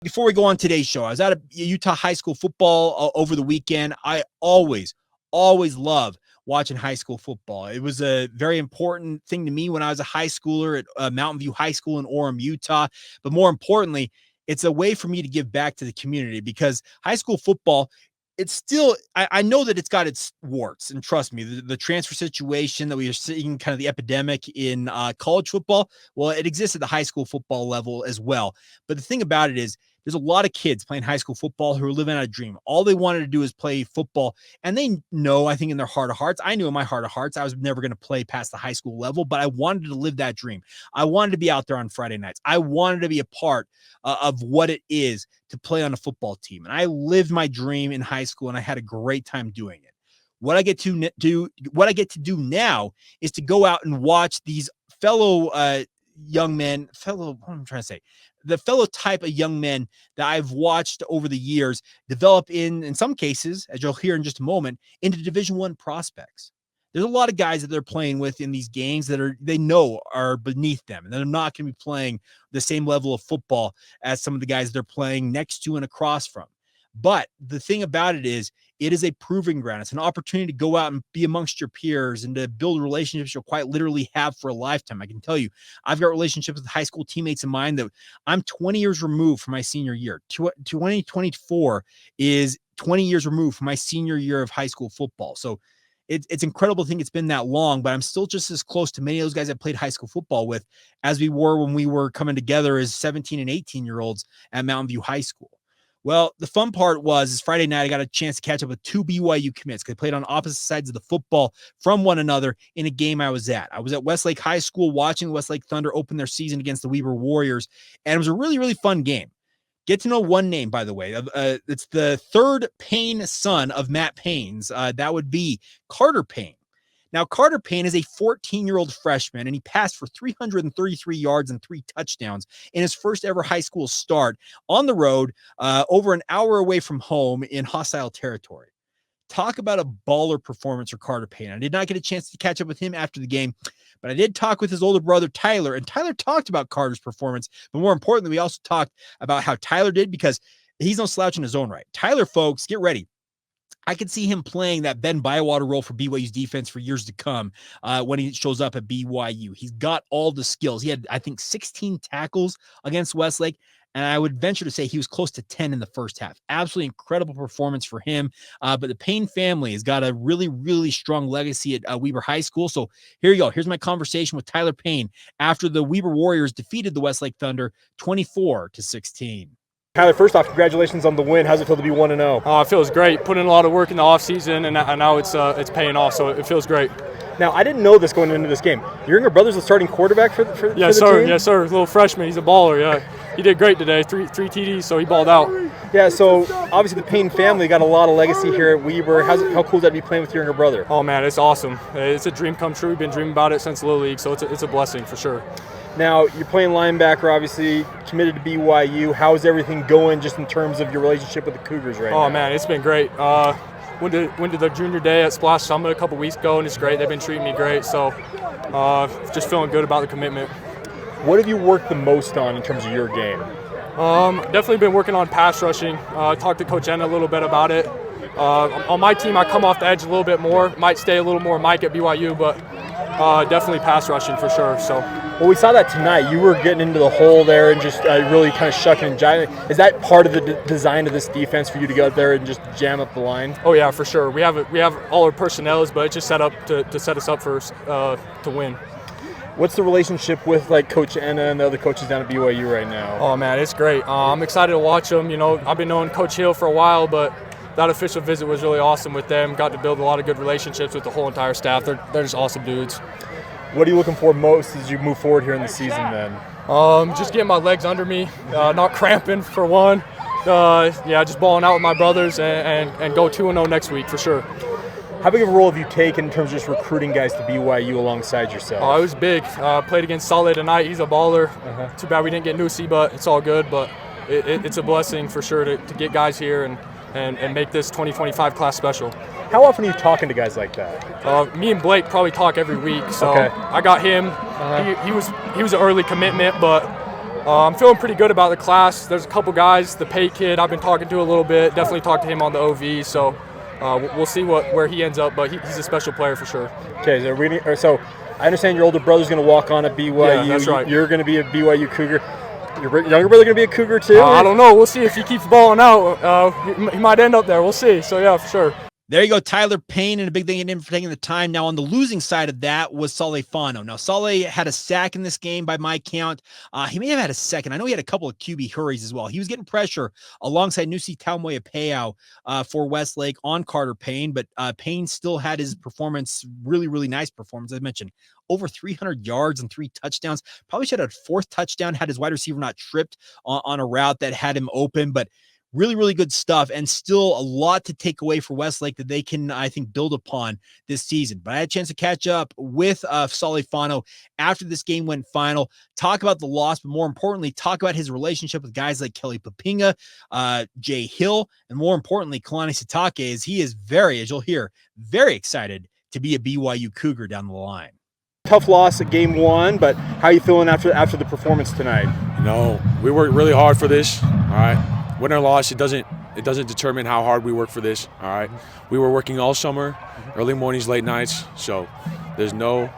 Before we go on today's show, I was at a Utah high school football over the weekend. I always love watching high school football. It was a very important thing to me when I was a high schooler at Mountain View High School in Orem, Utah. But more importantly, it's a way for me to give back to the community because high school football, it's still, I know that it's got its warts, and trust me, the transfer situation that we are seeing, kind of the epidemic in college football, well, it exists at the high school football level as well. But the thing about it is, there's a lot of kids playing high school football who are living out a dream. All they wanted to do is play football. And they know, I think in their heart of hearts, I knew in my heart of hearts, I was never going to play past the high school level, but I wanted to live that dream. I wanted to be out there on Friday nights. I wanted to be a part of what it is to play on a football team. And I lived my dream in high school, and I had a great time doing it. What I get to do now is to go out and watch these fellow young men, the fellow type of young men that I've watched over the years develop in some cases, as you'll hear in just a moment, into Division I prospects. There's a lot of guys that they're playing with in these games that they know are beneath them, and they're not going to be playing the same level of football as some of the guys they're playing next to and across from. But the thing about it is a proving ground. It's an opportunity to go out and be amongst your peers and to build relationships you'll quite literally have for a lifetime. I can tell you, I've got relationships with high school teammates of mine that I'm 20 years removed from my senior year. 2024 is 20 years removed from my senior year of high school football. So it's incredible to think it's been that long, but I'm still just as close to many of those guys I played high school football with as we were when we were coming together as 17 and 18-year-olds at Mountain View High School. Well, the fun part was Friday night, I got a chance to catch up with two BYU commits because they played on opposite sides of the football from one another in a game I was at. I was at Westlake High School watching the Westlake Thunder open their season against the Weber Warriors, and it was a really, really fun game. Get to know one name, by the way. It's the third Payne son of Matt Payne's. That would be Carter Payne. Now, Carter Payne is a 14-year-old freshman, and he passed for 333 yards and 3 touchdowns in his first ever high school start on the road, over an hour away from home in hostile territory. Talk about a baller performance for Carter Payne. I did not get a chance to catch up with him after the game, but I did talk with his older brother, Tyler, and Tyler talked about Carter's performance, but more importantly, we also talked about how Tyler did because he's no slouch in his own right. Tyler, folks, get ready. I could see him playing that Ben Bywater role for BYU's defense for years to come when he shows up at BYU. He's got all the skills. He had, I think, 16 tackles against Westlake, and I would venture to say he was close to 10 in the first half. Absolutely incredible performance for him. But the Payne family has got a really, really strong legacy at Weber High School. So here you go. Here's my conversation with Tyler Payne after the Weber Warriors defeated the Westlake Thunder 24-16. Tyler, first off, congratulations on the win. How's it feel to be 1-0? Oh, it feels great. Put in a lot of work in the offseason, and now it's paying off, so it feels great. Now, I didn't know this going into this game. Your younger brother's the starting quarterback for the team? Yes, sir. Little freshman. He's a baller, yeah. He did great today. Three TDs, so he balled out. Yeah, so obviously the Payne family got a lot of legacy here at Weber. How cool is that to be playing with your younger brother? Oh, man, it's awesome. It's a dream come true. We've been dreaming about it since Little League, so it's a blessing for sure. Now, you're playing linebacker, obviously, committed to BYU. How is everything going just in terms of your relationship with the Cougars right now? Oh, man, it's been great. Went to the junior day at Splash Summit a couple weeks ago, and it's great. They've been treating me great, so just feeling good about the commitment. What have you worked the most on in terms of your game? Definitely been working on pass rushing. Talked to Coach Enna a little bit about it. On my team, I come off the edge a little bit more. Might stay a little more Mike at BYU, but definitely pass rushing for sure. So. Well, we saw that tonight. You were getting into the hole there and just really kind of shucking and jiving. Is that part of the design of this defense for you to go out there and just jam up the line? Oh yeah, for sure. We have all our personnels, but it's just set up to set us up for to win. What's the relationship with Coach Enna and the other coaches down at BYU right now? Oh man, it's great. I'm excited to watch them. You know, I've been knowing Coach Hill for a while, but that official visit was really awesome with them. Got to build a lot of good relationships with the whole entire staff. They're just awesome dudes. What are you looking for most as you move forward here in the season then? Just getting my legs under me, not cramping for one. Just balling out with my brothers and go 2-0 next week for sure. How big of a role have you taken in terms of just recruiting guys to BYU alongside yourself? Oh, it was big. Played against Saleh tonight. He's a baller. Too bad we didn't get Nusi, but it's all good. But it's a blessing for sure to get guys here and make this 2025 class special. How often are you talking to guys like that? Me and Blake probably talk every week. So okay. I got him. He was an early commitment, but I'm feeling pretty good about the class. There's a couple guys, the Pay kid I've been talking to a little bit. Definitely talked to him on the OV, so we'll see where he ends up, but he's a special player for sure. Okay, so I understand your older brother's going to walk on at BYU. Yeah, that's right. You're going to be a BYU Cougar. Your younger brother going to be a Cougar too? I don't know. We'll see if he keeps balling out. He might end up there. We'll see. So, yeah, for sure. There you go, Tyler Payne, and a big thing in him for taking the time. Now, on the losing side of that was Sefo Fano. Now, Sale had a sack in this game by my count. He may have had a second. I know he had a couple of QB hurries as well. He was getting pressure alongside Nusi Taumea for Westlake on Carter Payne, but Payne still had his performance, really, really nice performance. As I mentioned, over 300 yards and 3 touchdowns. Probably should have had a 4th touchdown had his wide receiver not tripped on a route that had him open, but really, really good stuff, and still a lot to take away for Westlake that they can, I think, build upon this season. But I had a chance to catch up with Sefo Fano after this game went final, talk about the loss, but more importantly, talk about his relationship with guys like Kelly Poppinga, Jay Hill, and more importantly, Kalani Sitake, as he is as you'll hear, very excited to be a BYU Cougar down the line. Tough loss at game 1, but how are you feeling after the performance tonight? We worked really hard for this, all right? Win or loss, it doesn't determine how hard we work for this. All right, we were working all summer, early mornings, late nights. So there's no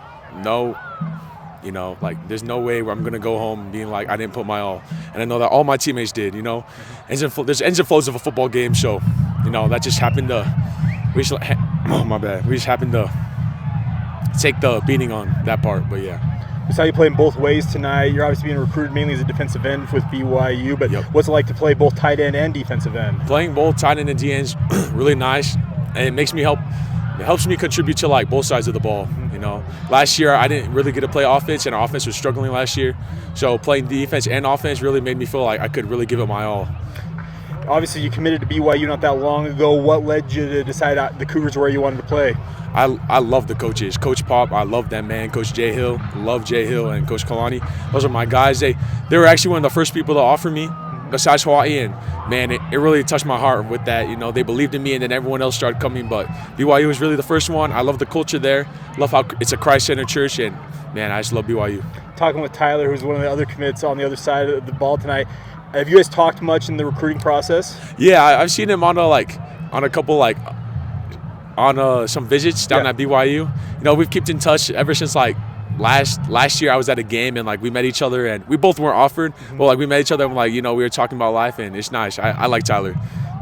way where I'm gonna go home being like I didn't put my all, and I know that all my teammates did. There's ends and flows of a football game. So that just happened to. We just happened to take the beating on that part. But yeah. We saw you playing both ways tonight. You're obviously being recruited mainly as a defensive end with BYU, but What's it like to play both tight end and defensive end? Playing both tight end and D ends really nice, and it helps me contribute to like both sides of the ball. Last year I didn't really get to play offense, and our offense was struggling last year. So playing defense and offense really made me feel like I could really give it my all. Obviously, you committed to BYU not that long ago. What led you to decide the Cougars where you wanted to play? I love the coaches. Coach Pop, I love that man. Coach Jay Hill, love Jay Hill, and Coach Kalani. Those are my guys. They were actually one of the first people to offer me besides Hawaii, and man, it really touched my heart with that. They believed in me, and then everyone else started coming, but BYU was really the first one. I love the culture there. Love how it's a Christ-centered church, and man, I just love BYU. Talking with Tyler, who's one of the other commits on the other side of the ball tonight, have you guys talked much in the recruiting process? Yeah, I've seen him on a couple some visits down at BYU. We've kept in touch ever since last year. I was at a game and we met each other, and we both weren't offered, but we met each other and we were talking about life, and it's nice. I like Tyler.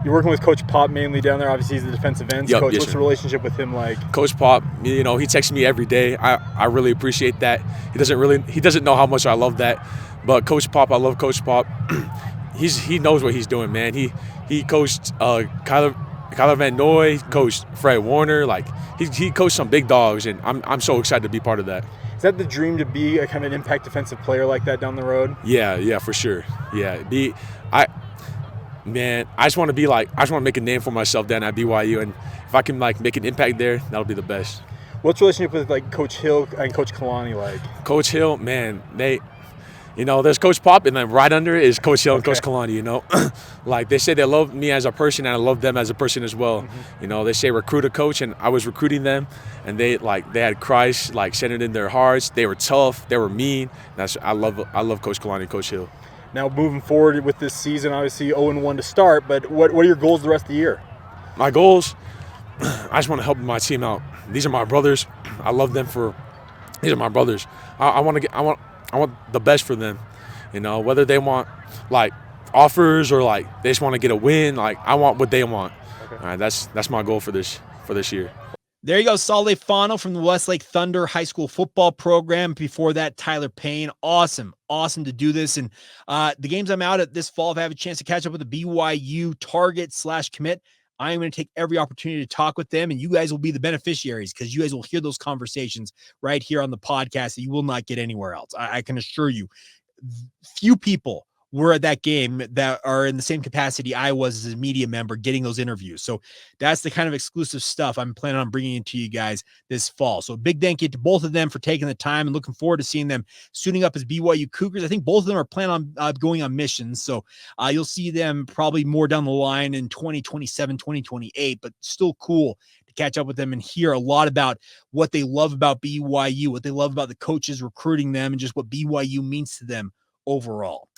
You're working with Coach Pop mainly down there. Obviously, he's the defensive ends coach. What's the relationship with him like? Coach Pop, he texts me every day. I really appreciate that. He doesn't know how much I love that, but Coach Pop, I love Coach Pop. He knows what he's doing, man. He coached Kyler Van Noy, coached Fred Warner. He coached some big dogs, and I'm so excited to be part of that. Is that the dream, to be a kind of an impact defensive player like that down the road? Yeah, for sure. Yeah, I just want to make a name for myself down at BYU, and if I can make an impact there, that'll be the best. What's the relationship with Coach Hill and Coach Kalani like? Coach Hill, man, there's Coach Pop, and then right under it is Coach Hill and Coach Kalani, they say they love me as a person, and I love them as a person as well. They say recruit a coach, and I was recruiting them, and they had Christ centered in their hearts. They were tough, they were mean. I love Coach Kalani and Coach Hill. Now moving forward with this season, obviously 0-1 to start, but what are your goals the rest of the year? My goals, I just want to help my team out. These are my brothers. I love them these are my brothers. I want the best for them, whether they want offers or they just want to get a win. I want what they want. Okay. All right, that's my goal for this year. There you go, Sefo Fano from the Westlake Thunder High School football program. Before that, Tyler Payne. Awesome to do this. And the games I'm out at this fall, if I have a chance to catch up with a BYU target/commit, I am going to take every opportunity to talk with them, and you guys will be the beneficiaries because you guys will hear those conversations right here on the podcast that you will not get anywhere else. I can assure you, few people were at that game that are in the same capacity I was as a media member getting those interviews. So that's the kind of exclusive stuff I'm planning on bringing into you guys this fall. So a big thank you to both of them for taking the time, and looking forward to seeing them suiting up as BYU Cougars. I think both of them are planning on going on missions. So you'll see them probably more down the line in 2027, 2028, but still cool to catch up with them and hear a lot about what they love about BYU, what they love about the coaches recruiting them, and just what BYU means to them overall.